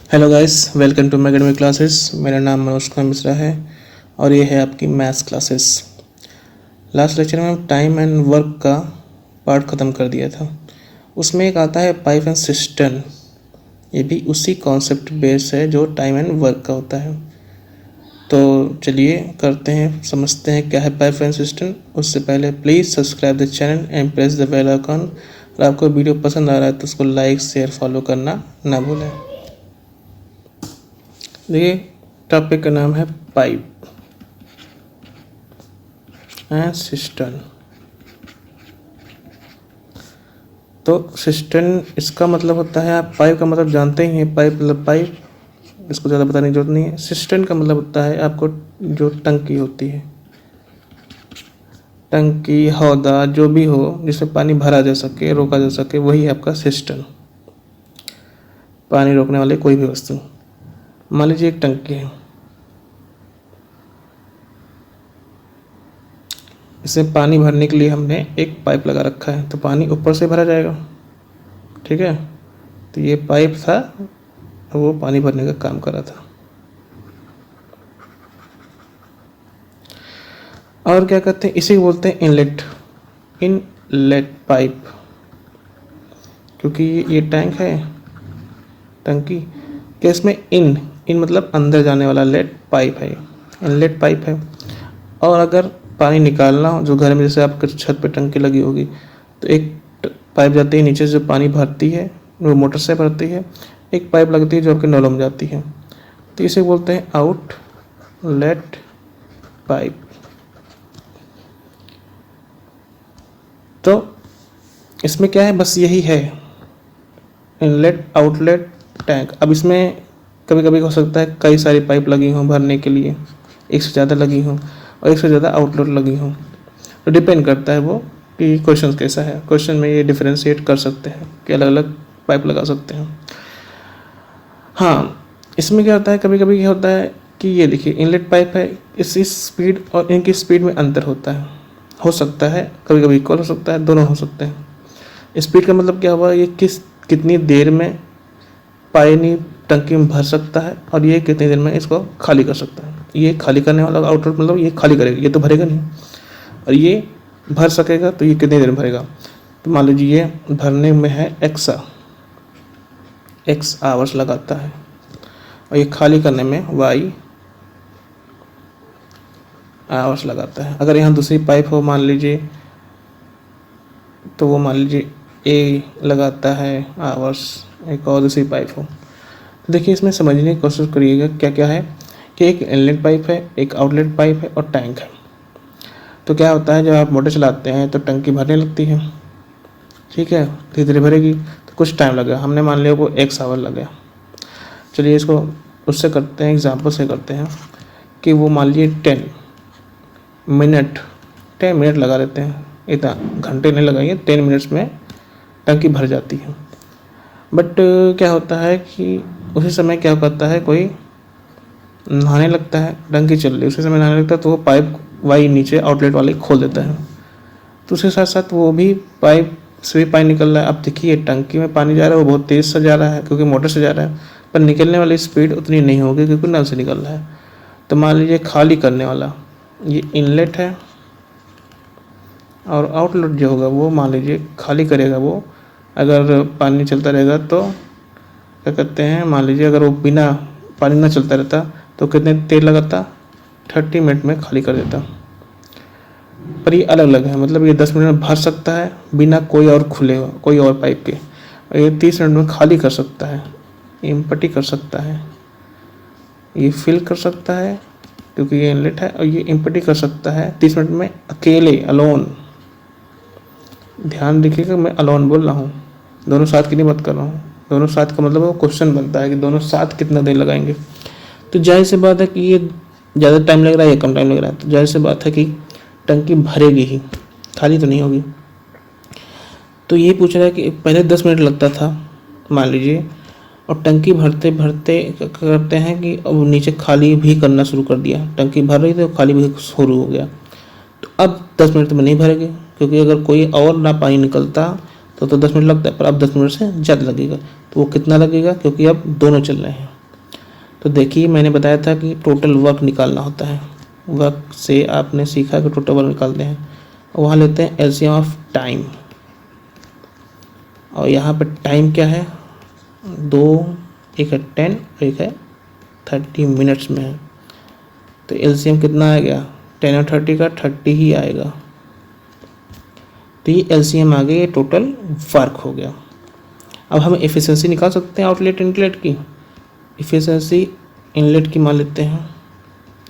Hello guys, welcome to मैकेडमी classes. मेरा नाम मनोज कुमार मिश्रा है और ये है आपकी मैथ्स क्लासेस। लास्ट लेक्चर में हम टाइम एंड वर्क का पार्ट ख़त्म कर दिया था। उसमें एक आता है पाइप एंड सिस्टम। ये भी उसी कॉन्सेप्ट बेस है जो टाइम एंड वर्क का होता है। तो चलिए करते हैं, समझते हैं क्या है पाइप एंड सिस्टम। उससे पहले please subscribe the channel and press the bell icon. अगर आपको वीडियो पसंद आ रहा है तो उसको लाइक शेयर फॉलो करना ना भूलें। देखिए, टॉपिक का नाम है पाइप एंड सिस्टम। तो सिस्टम इसका मतलब होता है, आप पाइप का मतलब जानते ही हैं, पाइप मतलब पाइप, इसको ज़्यादा बताने की जरूरत नहीं है। सिस्टम का मतलब होता है आपको जो टंकी होती है, टंकी हौदा जो भी हो जिसमें पानी भरा जा सके, रोका जा सके, वही आपका सिस्टम। पानी रोकने वाले कोई भी वस्तु, मान लीजिए एक टंकी है, इसमें पानी भरने के लिए हमने एक पाइप लगा रखा है, तो पानी ऊपर से भरा जाएगा। ठीक है, तो ये पाइप था, वो पानी भरने का काम कर रहा था। और क्या कहते हैं, इसी को बोलते हैं इनलेट, इनलेट पाइप। क्योंकि ये टैंक है, टंकी के, इसमें इन मतलब अंदर जाने वाला, लेट पाइप है, इनलेट पाइप है। और अगर पानी निकालना हो, जो घर में जैसे आपके छत पे टंकी लगी होगी, तो एक पाइप जाती है नीचे से, पानी भरती है, वो मोटर से भरती है। एक पाइप लगती है जो आपके नलों में जाती है, तो इसे बोलते हैं आउटलेट पाइप। तो इसमें क्या है, बस यही है, इनलेट आउटलेट टैंक। अब इसमें कभी कभी हो सकता है कई सारी पाइप लगी हों भरने के लिए, एक से ज़्यादा लगी हों और एक से ज़्यादा आउटलेट लगी हों। तो डिपेंड करता है वो कि क्वेश्चन कैसा है। क्वेश्चन में ये डिफरेंशिएट कर सकते हैं कि अलग अलग पाइप लगा सकते हैं। हाँ, इसमें क्या होता है, कभी कभी क्या होता है कि ये देखिए इनलेट पाइप है, इस स्पीड और इनकी स्पीड में अंतर होता है, हो सकता है कभी कभी इक्वल हो सकता है, दोनों हो सकते हैं। स्पीड का मतलब क्या हुआ, ये कितनी देर में पानी टंकी में भर सकता है, और ये कितनी देर में इसको खाली कर सकता है। ये खाली करने वाला आउटलेट मतलब ये खाली करेगा, ये तो भरेगा नहीं, और ये भर सकेगा, तो ये कितनी देर में भरेगा। तो मान लीजिए ये भरने में है एक्स आवर्स लगाता है, और ये खाली करने में वाई आवर्स लगाता है। अगर यहाँ दूसरी पाइप हो मान लीजिए, तो वो मान लीजिए ए लगाता है आवर्स, एक और दूसरी पाइप हो। तो देखिए, इसमें समझने की कोशिश करिएगा क्या क्या है कि एक इनलेट पाइप है, एक आउटलेट पाइप है और टैंक है। तो क्या होता है, जब आप मोटर चलाते हैं तो टंकी भरने लगती है, ठीक है, धीरे धीरे भरेगी, तो कुछ टाइम लगेगा। हमने मान लिया वो एक्स आवर लगे। चलिए इसको उससे करते हैं, एग्जाम्पल से करते हैं कि वो मान लीजिए 10 मिनट लगा देते हैं, इतना घंटे नहीं लगाइए, 10 मिनट्स में टंकी भर जाती है। बट क्या होता है कि उसी समय क्या करता है, कोई नहाने लगता है, टंकी चल रही, उसी समय नहाने लगता है, तो वो पाइप वाई नीचे आउटलेट वाले खोल देता है, तो उसके साथ साथ वो भी पाइप से भी पानी निकल रहा है। अब देखिए टंकी में पानी जा रहा है, वो बहुत तेज़ से जा रहा है क्योंकि मोटर से जा रहा है, पर निकलने वाली स्पीड उतनी नहीं होगी क्योंकि नल से निकल रहा है। तो मान लीजिए खाली करने वाला ये इनलेट है, और आउटलेट जो होगा वो मान लीजिए खाली करेगा। वो अगर पानी चलता रहेगा तो क्या कहते हैं, मान लीजिए अगर वो बिना पानी ना चलता रहता तो कितने देर लगाता, 30 मिनट में खाली कर देता। पर ये अलग अलग है, मतलब ये 10 मिनट में भर सकता है बिना कोई और खुले हो, कोई और पाइप के, और ये 30 मिनट में खाली कर सकता है, एम्प्टी कर सकता है, ये फिल कर सकता है क्योंकि ये इनलेट है, और ये एम्प्टी कर सकता है 30 मिनट में अकेले, अलोन। ध्यान रखिएगा, मैं अलोन बोल रहा हूँ, दोनों साथ की नहीं बात कर रहा हूँ। दोनों साथ का मतलब वो क्वेश्चन बनता है कि दोनों साथ कितना देर लगाएंगे। तो जाहिर सी बात है कि ये ज़्यादा टाइम लग रहा है या कम टाइम लग रहा है, तो जाहिर सी बात है कि टंकी भरेगी ही, खाली तो नहीं होगी। तो ये पूछ रहा है कि पहले 10 मिनट लगता था मान लीजिए, और टंकी भरते भरते करते हैं कि अब नीचे खाली भी करना शुरू कर दिया, टंकी भर रही थी तो खाली भी शुरू हो गया। तो अब 10 मिनट में नहीं भरेगी, क्योंकि अगर कोई और ना पानी निकलता तो 10 मिनट लगता है, पर अब 10 मिनट से ज़्यादा लगेगा। तो वो कितना लगेगा, क्योंकि अब दोनों चल रहे हैं, तो देखिए मैंने बताया था कि टोटल वर्क निकालना होता है, वर्क से आपने सीखा कि टोटल वर्क निकालते हैं। वहाँ लेते हैं एलसीएम ऑफ टाइम, और यहाँ पर टाइम क्या है, दो, एक है 10 और एक है 30 मिनट्स में है। तो एलसीएम कितना आ गया, 10 और 30 का 30 ही आएगा। तो ये एलसीएम आ गया, ये टोटल वर्क हो गया। अब हम एफिशिएंसी निकाल सकते हैं आउटलेट इनलेट की। एफिशिएंसी इनलेट की मान लेते हैं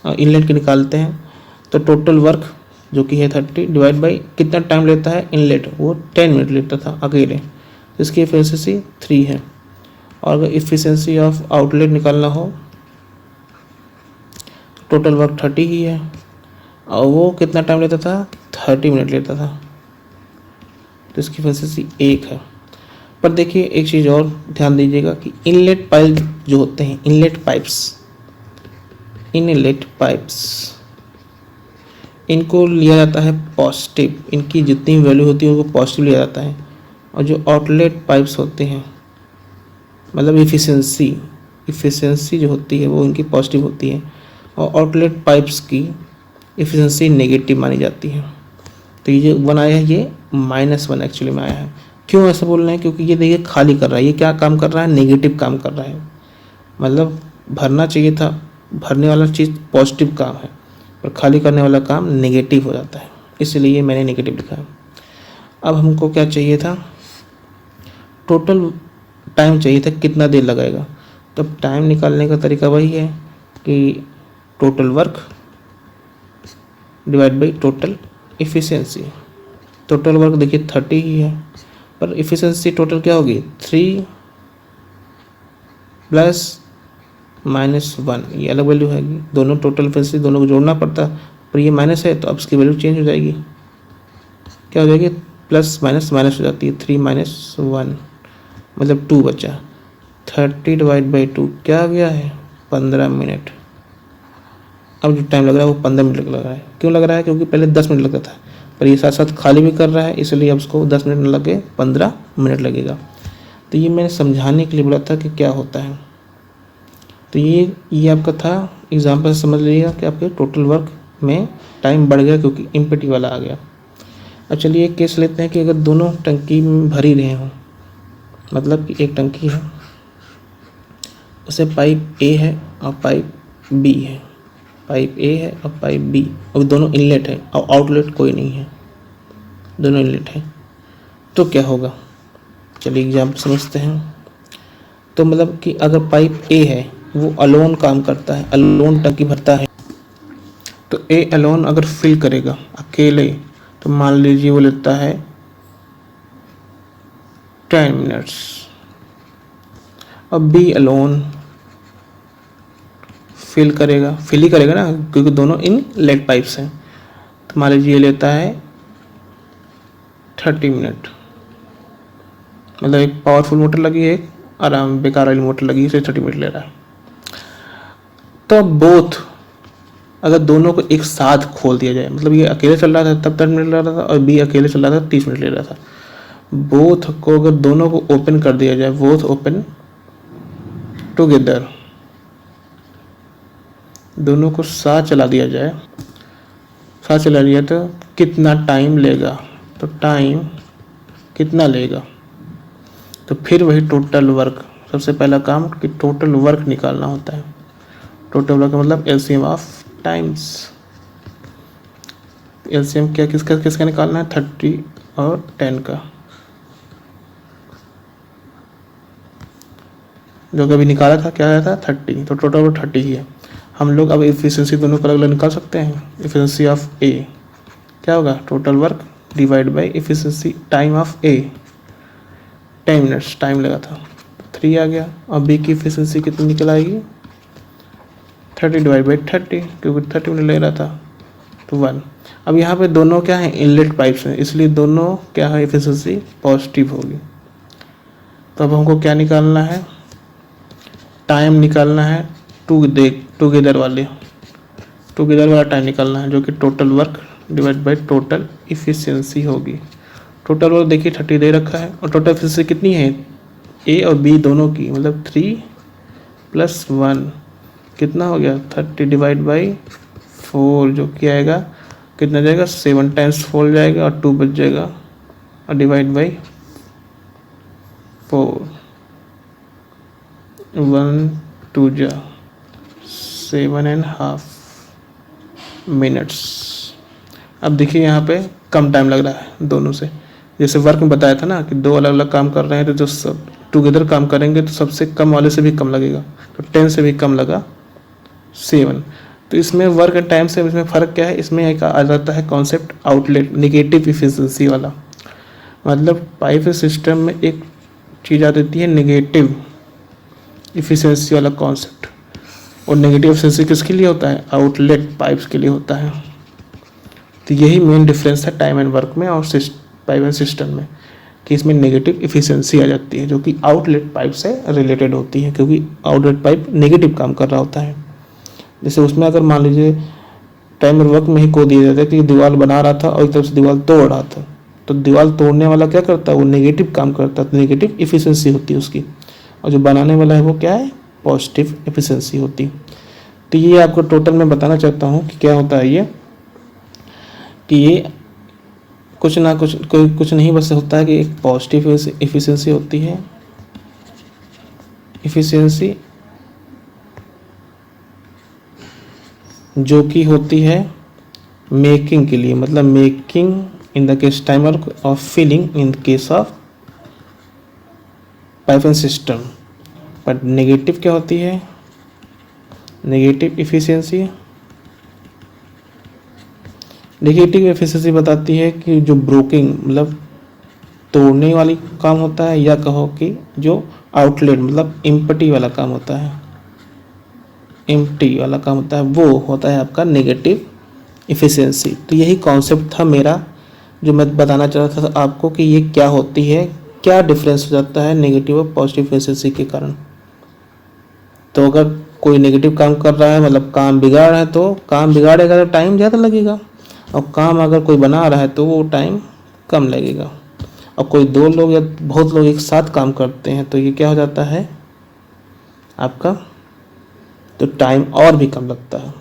और इनलेट की निकालते हैं। तो टोटल वर्क जो कि है 30 डिवाइड बाई कितना टाइम लेता है इनलेट, वो 10 मिनट लेता था अकेले, तो इसकी एफिशिएंसी 3 है। और अगर एफिशिएंसी ऑफ आउटलेट निकालना हो, टोटल वर्क 30 ही है और वो कितना टाइम लेता था, 30 मिनट लेता था, तो इसकी एफिशिएंसी 1 है। पर देखिए एक चीज़ और ध्यान दीजिएगा कि इनलेट पाइप जो होते हैं, इनलेट पाइप्स इनको लिया जाता है पॉजिटिव, इनकी जितनी वैल्यू होती है उनको पॉजिटिव लिया जाता है। और जो आउटलेट पाइप्स होते हैं, मतलब इफ़िशिएंसी जो होती है वो इनकी पॉजिटिव होती है, और आउटलेट पाइप्स की इफ़िशिएंसी नेगेटिव मानी जाती है। तो ये जो 1 आया है ये -1 एक्चुअली में आया है। क्यों ऐसा बोल रहे हैं, क्योंकि ये देखिए खाली कर रहा है, ये क्या काम कर रहा है, नेगेटिव काम कर रहा है। मतलब भरना चाहिए था, भरने वाला चीज़ पॉजिटिव काम है, पर खाली करने वाला काम नेगेटिव हो जाता है, इसलिए मैंने नेगेटिव लिखा है। अब हमको क्या चाहिए था, टोटल टाइम चाहिए था, कितना देर लगाएगा। तो टाइम निकालने का तरीका वही है कि total work divide by total efficiency. Total work देखिए 30 ही है, पर इफ़िशिएंसी टोटल क्या होगी, 3 + -1, ये अलग वैल्यू है। दोनों टोटल इफ़िशिएंसी दोनों को जोड़ना पड़ता, पर ये माइनस है तो अब इसकी वैल्यू चेंज हो जाएगी, क्या हो जाएगी, प्लस माइनस माइनस हो जाती है, 3 - 1 मतलब 2 बचा। 30 डिवाइड बाई 2 क्या आ गया है, 15 मिनट। अब जो टाइम लग रहा है वो 15 मिनट लग रहा है। क्यों लग रहा है, क्योंकि पहले 10 मिनट लगता था, पर ये साथ साथ खाली भी कर रहा है, इसलिए अब उसको 10 मिनट न लगे 15 मिनट लगेगा। तो ये मैंने समझाने के लिए बोला था कि क्या होता है। तो ये आपका था एग्जाम्पल, समझ लीजिएगा कि आपके टोटल वर्क में टाइम बढ़ गया क्योंकि इम्पिटी वाला आ गया। अब चलिए एक केस लेते हैं कि अगर दोनों टंकी में भर ही रहे हों, मतलब कि एक टंकी है, उसे पाइप ए है और पाइप बी है, पाइप ए है और पाइप बी, और दोनों इनलेट है और आउटलेट कोई नहीं है, दोनों इनलेट है। तो क्या होगा, चलिए एग्जाम्पल समझते हैं। तो मतलब कि अगर पाइप ए है वो अलोन काम करता है, अलोन टंकी भरता है, तो ए अलोन अगर फिल करेगा अकेले, तो मान लीजिए वो लेता है 10 मिनट्स। अब बी अलोन फिल ही करेगा ना, क्योंकि दोनों इन लेड पाइप्स हैं, तो मान लीजिए ये लेता है 30 मिनट। मतलब एक पावरफुल मोटर लगी है, एक आराम बेकार वाली मोटर लगी है, इसे 30 मिनट ले रहा है। तो बोथ अगर दोनों को एक साथ खोल दिया जाए, मतलब ये अकेले चल रहा था तब 30 मिनट ले रहा था और बी अकेले चल रहा था 30 मिनट ले रहा था, बोथ को अगर दोनों को ओपन कर दिया जाए, बोथ ओपन टुगेदर, दोनों को साथ चला दिया जाए, साथ चला दिया तो कितना टाइम लेगा, तो टाइम कितना लेगा, तो फिर वही टोटल वर्क, सबसे पहला काम कि टोटल वर्क निकालना होता है। टोटल वर्क मतलब एलसीएम ऑफ टाइम्स। एलसीएम क्या किसका निकालना है, 30 और 10 का, जो कभी निकाला था क्या आया था 30, तो टोटल वर्क 30 ही है। हम लोग अब एफिशिएंसी दोनों को अलग अलग निकाल सकते हैं। एफिशिएंसी ऑफ ए क्या होगा, total work divide by efficiency time of A, 10 minutes time लगा था, 3 आ गया। और बी की एफिशिएंसी कितनी निकल आएगी, 30 डिवाइड बाई 30, क्योंकि 30 मिनट ले रहा था, तो 1। अब यहाँ पे दोनों क्या है, इनलेट पाइप्स हैं, इसलिए दोनों क्या है, एफिशिएंसी पॉजिटिव होगी। तो अब हमको क्या निकालना है, टाइम निकालना है, टुगेदर वाला टाइम निकालना है, जो कि total work divide by total efficiency होगी। टोटल वर्क देखिए 30 दे रखा है, और टोटल इफिशिएंसी कितनी है, ए और बी दोनों की, मतलब 3 + 1, कितना हो गया 30 डिवाइड बाई 4 जो कि आएगा कितना जाएगा 7 टाइम्स 4 जाएगा और 2 बच जाएगा और डिवाइड बाई 4 1 2 जा 7.5 मिनट्स। अब देखिए यहाँ पे कम टाइम लग रहा है दोनों से, जैसे वर्क में बताया था ना कि दो अलग अलग काम कर रहे हैं तो जो सब टुगेदर काम करेंगे तो सबसे कम वाले से भी कम लगेगा, तो 10 से भी कम लगा 7। तो इसमें वर्क एंड टाइम से इसमें फ़र्क क्या है, इसमें एक आ जाता है कॉन्सेप्ट आउटलेट नेगेटिव इफिशिएंसी वाला। मतलब पाइप सिस्टम में एक चीज़ आ जाती है नेगेटिव इफिशिएंसी वाला कॉन्सेप्ट, और नेगेटिव इफिशिएंसी किसके लिए होता है, आउटलेट पाइप्स के लिए होता है। तो यही मेन डिफरेंस है टाइम एंड वर्क में और पाइप एंड सिस्टम में, कि इसमें नेगेटिव इफिशिएंसी आ जाती है जो कि आउटलेट पाइप से रिलेटेड होती है, क्योंकि आउटलेट पाइप नेगेटिव काम कर रहा होता है। जैसे उसमें अगर मान लीजिए टाइम और वर्क में ही को दिया जाता है कि दीवार बना रहा था और एक तरफ से दीवार तोड़ रहा था, तो दीवार तोड़ने वाला क्या करता है, वो नेगेटिव काम करता है, तो नेगेटिव इफिशिएंसी होती है उसकी, और जो बनाने वाला है वो क्या है, पॉजिटिव इफिशिएंसी होती है। तो ये आपको टोटल मैं बताना चाहता हूँ कि क्या होता है ये, कि ये कुछ ना कुछ नहीं बस होता है कि एक पॉजिटिव इफिशिएंसी होती है, इफिशिएंसी जो कि होती है मेकिंग के लिए, मतलब making in the case timer और filling in case of pipe and system. But negative क्या होती है, नेगेटिव इफिशिएंसी बताती है कि जो ब्रोकिंग मतलब तोड़ने वाली काम होता है, या कहो कि जो आउटलेट मतलब एम्प्टी वाला काम होता है, एम्प्टी वाला काम होता है, वो होता है आपका नेगेटिव इफिशिएंसी। तो यही कॉन्सेप्ट था मेरा जो मैं बताना चाह रहा था आपको कि ये क्या होती है, क्या डिफरेंस हो जाता है नेगेटिव और पॉजिटिव इफिशिएंसी के कारण। तो अगर कोई नेगेटिव काम कर रहा है मतलब काम बिगाड़ रहा है, तो काम बिगाड़ेगा तो टाइम ज़्यादा लगेगा, और काम अगर कोई बना रहा है तो वो टाइम कम लगेगा। और कोई दो लोग या बहुत लोग एक साथ काम करते हैं तो ये क्या हो जाता है आपका, तो टाइम और भी कम लगता है।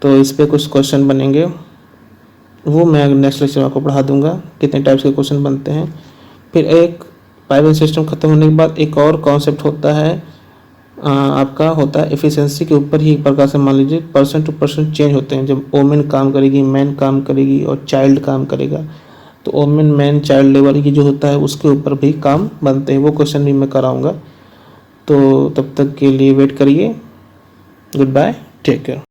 तो इस पे कुछ क्वेश्चन बनेंगे, वो मैं नेक्स्ट लेक्चर में आपको पढ़ा दूंगा कितने टाइप्स के क्वेश्चन बनते हैं। फिर एक पाइप एंड सिस्टम खत्म होने के बाद एक और कॉन्सेप्ट होता है आपका होता है एफिशिएंसी के ऊपर ही एक प्रकार से मान लीजिए पर्सन टू पर्सन चेंज होते हैं। जब वोमेन काम करेगी, मैन काम करेगी और चाइल्ड काम करेगा, तो वोमेन मैन चाइल्ड लेवल की जो होता है उसके ऊपर भी काम बनते हैं, वो क्वेश्चन भी मैं कराऊंगा। तो तब तक के लिए वेट करिए, गुड बाय, टेक केयर।